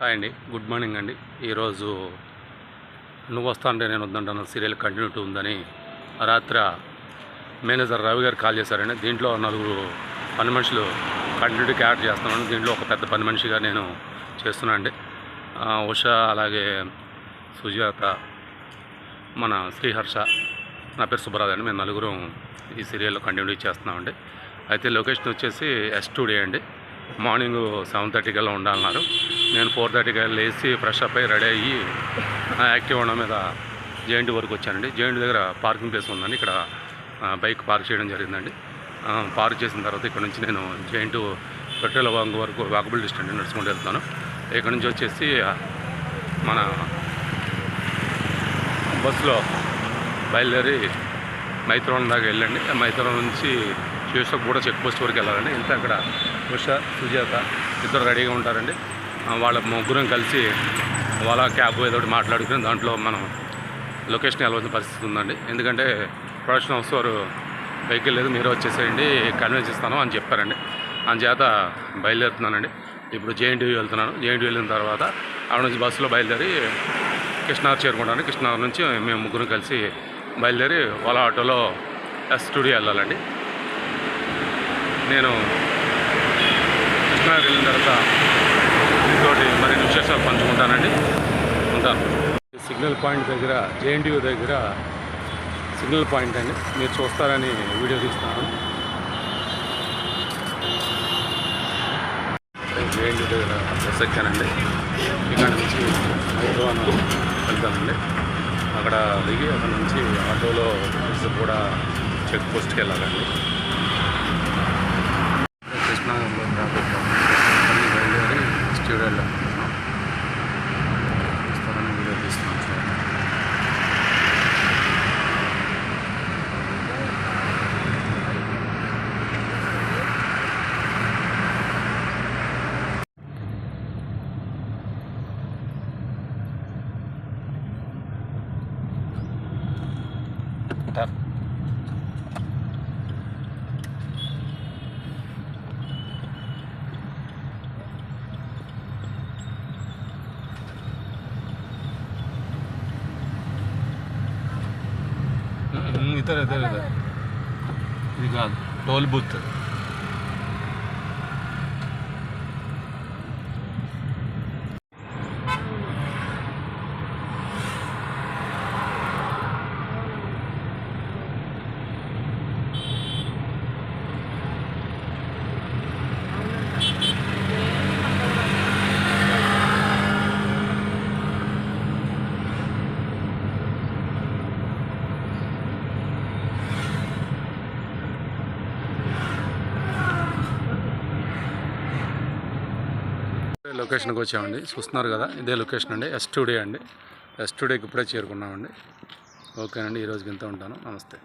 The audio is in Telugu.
హాయ్ అండి, గుడ్ మార్నింగ్ అండి. ఈరోజు నువ్వు వస్తా అంటే నేను వద్దంటాను సీరియల్ కంటిన్యూటీ ఉందని రాత్రి మేనేజర్ రవి గారు కాల్ చేశారండి. దీంట్లో నలుగురు పని మనుషులు కంటిన్యూటీకి యాడ్ చేస్తున్నాను. దీంట్లో ఒక పెద్ద పని మనిషిగా నేను చేస్తున్నాను అండి. ఉష, అలాగే సుజాత, మన శ్రీహర్ష, నా పేరు సుబ్బరాజు అండి. మేము నలుగురు ఈ సీరియల్లో కంటిన్యూ చేస్తున్నామండి. అయితే లొకేషన్ వచ్చేసి S2D అండి. మార్నింగ్ 7:30 కల్లా ఉండాలన్నారు. నేను 4:30 కల్లా లేచి ఫ్రెష్ అప్ అయ్యి రెడీ అయ్యి యాక్టివ్ ఉండడం మీద జేఎన్టీ వరకు వచ్చానండి. జేఎన్టీ దగ్గర పార్కింగ్ ప్లేస్ ఉందండి. ఇక్కడ బైక్ పార్క్ చేయడం జరిగిందండి. పార్క్ చేసిన తర్వాత ఇక్కడ నుంచి నేను జేఎన్టీ పెట్రోల్ బంక్ వరకు వాకబుల్ డిస్టెన్స్ నడుచుకుంటూ వెళ్తాను. ఇక్కడ నుంచి వచ్చేసి మన బస్సులో బయలుదేరి మైత్రవరం దాకా వెళ్ళండి. మైత్రవరం నుంచి శివశక్ కూడా చెక్ పోస్ట్ వరకు వెళ్ళాలండి. ఇంత అక్కడ ఉష, సుజాత ఇద్దరు రెడీగా ఉంటారండి. వాళ్ళ ముగ్గురం కలిసి వాళ్ళ క్యాబ్ ఏదో ఒకటి మాట్లాడుకుని దాంట్లో మనం లొకేషన్ వెళ్ళవలసిన పరిస్థితి ఉందండి. ఎందుకంటే ప్రొడక్షన్ హౌస్ వారు వెహికల్ లేదు, మీరే వచ్చేసేయండి, కన్విన్స్ ఇస్తాను అని చెప్పారండి. అందుచేత బయలుదేరుతున్నానండి. ఇప్పుడు జేఎన్టీ వెళ్తున్నాను. జేఎన్టీ వెళ్ళిన తర్వాత అక్కడ నుంచి బస్సులో బయలుదేరి కృష్ణానగర్ చేరుకుంటాను. కృష్ణానగర్ నుంచి మేము ముగ్గురం కలిసి బయలుదేరి వాళ్ళ ఆటోలో S2D వెళ్ళాలండి. నేను కృష్ణానగర్ వెళ్ళిన తర్వాత ఇంకోటి మరిన్ని విశేషాలు పంచుకుంటానండి. ఉంటాను. సిగ్నల్ పాయింట్ దగ్గర, జేఎన్టీ దగ్గర సిగ్నల్ పాయింట్ అండి. మీరు చూస్తారని వీడియో తీస్తున్నాను. జేఎన్టీ దగ్గర బస్ ఎక్కానండి. ఇక్కడ నుంచి హైదరాబాద్ వెళ్తానండి. అక్కడ దిగి అక్కడ నుంచి ఆటోలో కూడా చెక్ పోస్ట్కి వెళ్ళాలండి. కృష్ణానగర్లో ట్రాఫిక్ అన్నీ బయలుదేరి స్టూడియో వెళ్ళాలనుకుంటున్నాం. చూస్తారని వీడియో తీస్తున్నాం. ఇతర ఇది కాదు, టోల్ బూత్. లొకేషన్కి వచ్చామండి. చూస్తున్నారు కదా, ఇదే లొకేషన్ అండి. S2D అండి. S2Dకి ఇప్పుడే చేరుకున్నామండి. ఓకేనండి, ఈరోజుకి ఇంత ఉంటాను. నమస్తే.